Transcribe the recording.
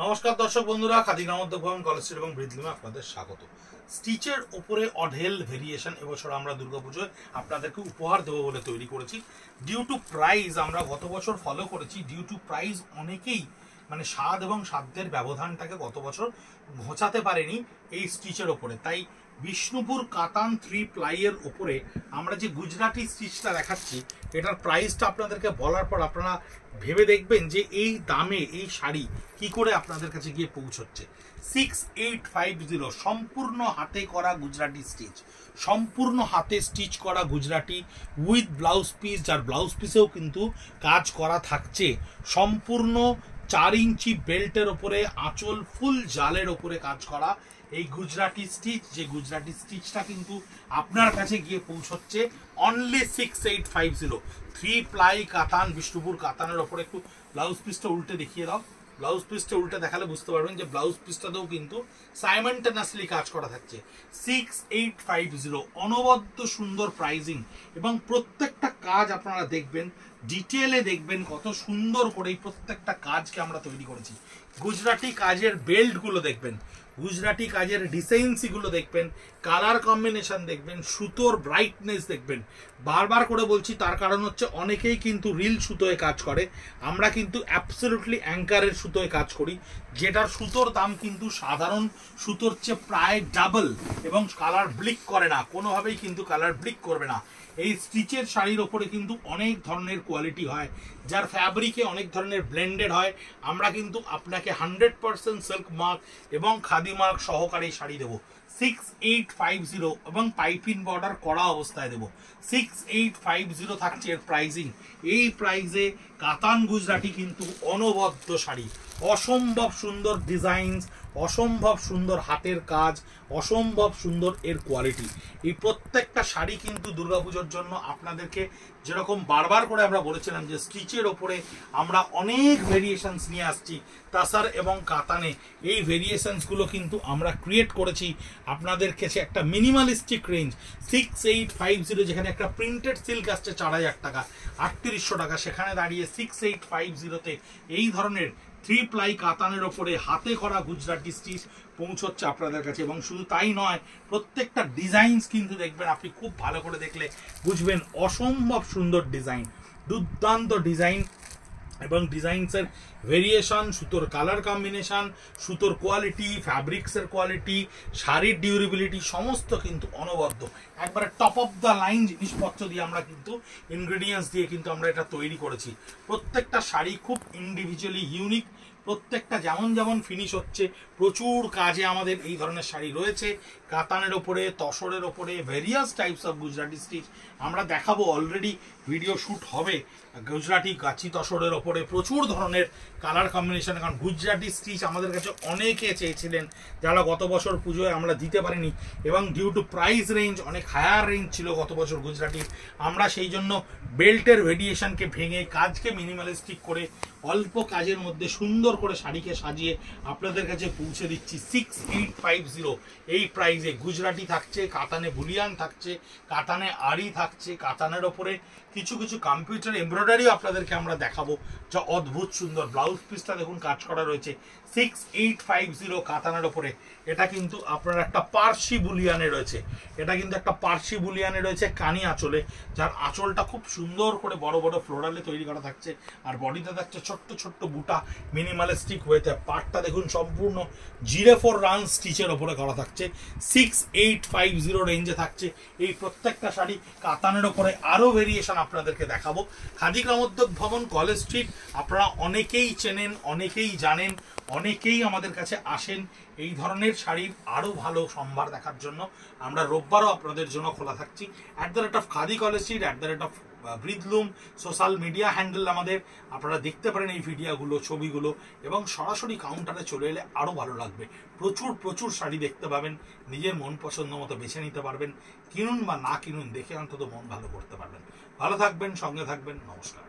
নমস্কার দর্শক বন্ধুরা, খাদি গ্রামোদ্যোগ ভবন কলেজ স্ট্রিট এবং ব্রিদলুমে আপনাদের স্বাগত। স্টিচের উপরে অঢেল ভেরিয়েশন এবছর আমরা দুর্গাপুজোয় আপনাদেরকে উপহার দেবো বলে তৈরি করেছি। ডিউ টু প্রাইস আমরা গত বছর ফলো করেছি, ডিউ টু প্রাইস অনেকেই স্বাদ এবং সাধ্যের ব্যবধানটাকে গত বছর ঘোচাতে পারেনি এই স্টিচের ওপরে। তাই বিষ্ণুপুর কাতান 3 প্লাইয়ের ওপরে আমরা যে গুজরাটি স্টিচটা দেখাচ্ছি, এটার প্রাইসটা আপনাদেরকে বলার পর আপনারা ভেবে দেখবেন যে এই দামে এই শাড়ি কি করে আপনাদের কাছে গিয়ে পৌঁছচ্ছে। 6850 সম্পূর্ণ হাতে করা গুজরাটি স্টিচ, সম্পূর্ণ হাতে স্টিচ করা গুজরাটি উইথ ব্লাউজ পিস, যার ব্লাউজ পিসেও কিন্তু কাজ করা থাকছে। সম্পূর্ণ 4 ইঞ্চি বেল্টের ওপরে আঁচল ফুল জালের ওপরে কাজ করা এই গুজরাটি স্টিচ, যে গুজরাটি স্টিচটা কিন্তু আপনার কাছে গিয়ে পৌঁছচ্ছে অনলি 6850। 3 প্লাই কাতান, বিষ্ণুপুর কাতানের ওপরে। একটু ব্লাউজ পিসটা উল্টে দেখিয়ে দাও। ব্লাউজ পিসটা উল্টে দেখালে বুঝতে পারবেন যে ব্লাউজ পিসটাতেও কিন্তু সাইমনটেনাসলি কাজ করা থাকছে। 6850 অনবদ্য সুন্দর প্রাইজিং, এবং প্রত্যেকটা কাজ আপনারা দেখবেন, ডিটেলে দেখবেন কত সুন্দর করে এই প্রত্যেকটা কাজকে আমরা তৈরি করেছি। গুজরাটি কাজের বেল্টগুলো দেখবেন, গুজরাটি কাজের ডিজাইনসিগুলো দেখবেন, কালার কম্বিনেশন দেখবেন, সুতোর ব্রাইটনেস দেখবেন। বারবার করে বলছি, তার কারণ হচ্ছে অনেকেই কিন্তু রিল সুতোয় কাজ করে, আমরা কিন্তু অ্যাবসলিউটলি অ্যাঙ্কারের সুতোয় কাজ করি, যেটার সুতোর দাম কিন্তু সাধারণ সুতোর চেয়ে প্রায় ডাবল, এবং কালার ব্লিক করে না, কোনোভাবেই কিন্তু কালার ব্লিক করবে না। এই স্টিচের শাড়ির ওপরে কিন্তু অনেক ধরনের কোয়ালিটি হয়, যার ফ্যাব্রিকে অনেক ধরনের ব্লেন্ডেড হয়। আমরা কিন্তু আপনাকে 100% সিল্ক মার্ক এবং খাদি মার্ক সহকারে শাড়ি দেবো 6850, এবং পাইপিং বর্ডার করা অবস্থায় দেবো 6850 থাকছে এর প্রাইজিং। এই প্রাইজে কাতান গুজরাটি কিন্তু অনবদ্য শাড়ি, অসম্ভব সুন্দর ডিজাইনস, অসম্ভব সুন্দর হাতের কাজ, অসম্ভব সুন্দর এর কোয়ালিটি। এই প্রত্যেকটা শাড়ি কিন্তু দুর্গাপুজোর জন্য আপনাদেরকে, যেরকম বারবার করে আমরা বলেছিলাম যে স্টিচের ওপরে আমরা অনেক ভেরিয়েশনস নিয়ে আসছি, তাসার এবং কাতানে এই ভেরিয়েশনসগুলো কিন্তু আমরা ক্রিয়েট করেছি আপনাদের কাছে একটা মিনিমালিস্টিক রেঞ্জ। 6850 যেখানে একটা প্রিন্টেড সিল্ক আসছে 4000 টাকা, 3800 টাকা, সেখানে দাঁড়িয়ে 6850-তে এই ধরনের 3 প্লাই কাতানের ওপরে হাতে করা গুজরাটি স্টিচ পৌঁছচ্ছে আপনাদের কাছে। এবং শুধু তাই নয়, প্রত্যেকটা ডিজাইনস কিন্তু দেখবেন, আপনি খুব ভালো করে দেখলে বুঝবেন অসম্ভব সুন্দর ডিজাইন, দুর্দান্ত ডিজাইন, এবং ডিজাইনসের ভেরিয়েশন, সুতোর কালার কম্বিনেশন, সুতোর কোয়ালিটি, ফ্যাব্রিক্সের কোয়ালিটি, শাড়ির ডিউরেবিলিটি সমস্ত কিন্তু অনবদ্য। একবারে টপ অফ দ্য লাইন জিনিসপত্র দিয়ে আমরা কিন্তু ইনগ্রেডিয়েন্টস দিয়ে কিন্তু আমরা এটা তৈরি করেছি। প্রত্যেকটা শাড়ি খুব ইন্ডিভিজুয়ালি ইউনিক, প্রত্যেকটা যেমন যেমন ফিনিশ হচ্ছে, প্রচুর কাজে আমাদের এই ধরনের শাড়ি রয়েছে। কাতানের ওপরে, তসরের ওপরে, various types of Gujarati stitch আমরা দেখাবো, অলরেডি ভিডিও শ্যুট হবে গুজরাটি গাছি তসরের ওপরে। প্রচুর ধরনের কালার কম্বিনেশন, কারণ গুজরাটি স্টিচ আমাদের কাছে অনেকে চেয়েছিলেন, যারা গত বছর পুজোয় আমরা দিতে পারিনি, এবং ডিউ টু প্রাইস রেঞ্জ অনেক হায়ার রেঞ্জ ছিল গত বছর গুজরাটির। আমরা সেই জন্য বেল্টের ভেরিয়েশনকে ভেঙে কাজকে মিনিমালিস্টিক করে অল্প কাজের মধ্যে সুন্দর করে শাড়িকে সাজিয়ে আপনাদের কাছে পৌঁছে দিচ্ছি 6850 এই প্রাইসে। গুজরাটি থাকছে, কাতানে বুলিয়ান থাকছে, কাতানে আড়ি থাকছে, কাতানের ওপরে কিছু কিছু কম্পিউটার এমব্রয়ডারিও আপনাদেরকে আমরা দেখাবো, যা অদ্ভুত সুন্দর। ব্লাউজ পিসটা দেখুন কাজ করা রয়েছে 6850 কাতানের ওপরে। এটা কিন্তু আপনার একটা পার্সি বুলিয়ানে রয়েছে, এটা কিন্তু একটা পার্সি বুলিয়ানে রয়েছে কানি আঁচলে, যার আঁচলটা খুব সুন্দর করে বড় বড় ফ্লোরালে তৈরি করা থাকছে, আর বডিতে থাকছে ছোট্ট ছোট্ট বুটা মিনিমালিস্টিক ওয়েতে। পার্টটা দেখুন সম্পূর্ণ 04 রান স্টিচের ওপরে করা থাকছে। 6850 রেঞ্জে থাকছে এই প্রত্যেকটা শাড়ি। কাতানের ওপরে আরো ভেরিয়েশন আপনাদেরকে দেখাবো। খাদি গ্রামোদ্যোগ ভবন কলেজ স্ট্রিট আপনারা অনেকেই চেনেন, অনেকেই জানেন, অনেকেই আমাদের কাছে আসেন এই ধরনের শাড়ির আরো ভালো সম্ভার দেখার জন্য। আমরা রোববারও আপনাদের জন্য খোলা থাকছি। @Khadi College Street, @Breathloom social media handle আমাদের। আপনারা দেখতে পারেন এই ভিডিওগুলো, ছবিগুলো, এবং সরাসরি কাউন্টারে চলে এলে আরো ভালো লাগবে। প্রচুর প্রচুর শাড়ি দেখতে পাবেন, নিজের মন পছন্দ মতো বেছে নিতে পারবেন। কিনুন বা না কিনুন, দেখে অন্তত মন ভালো করতে পারবেন। ভালো থাকবেন, সঙ্গে থাকবেন। নমস্কার।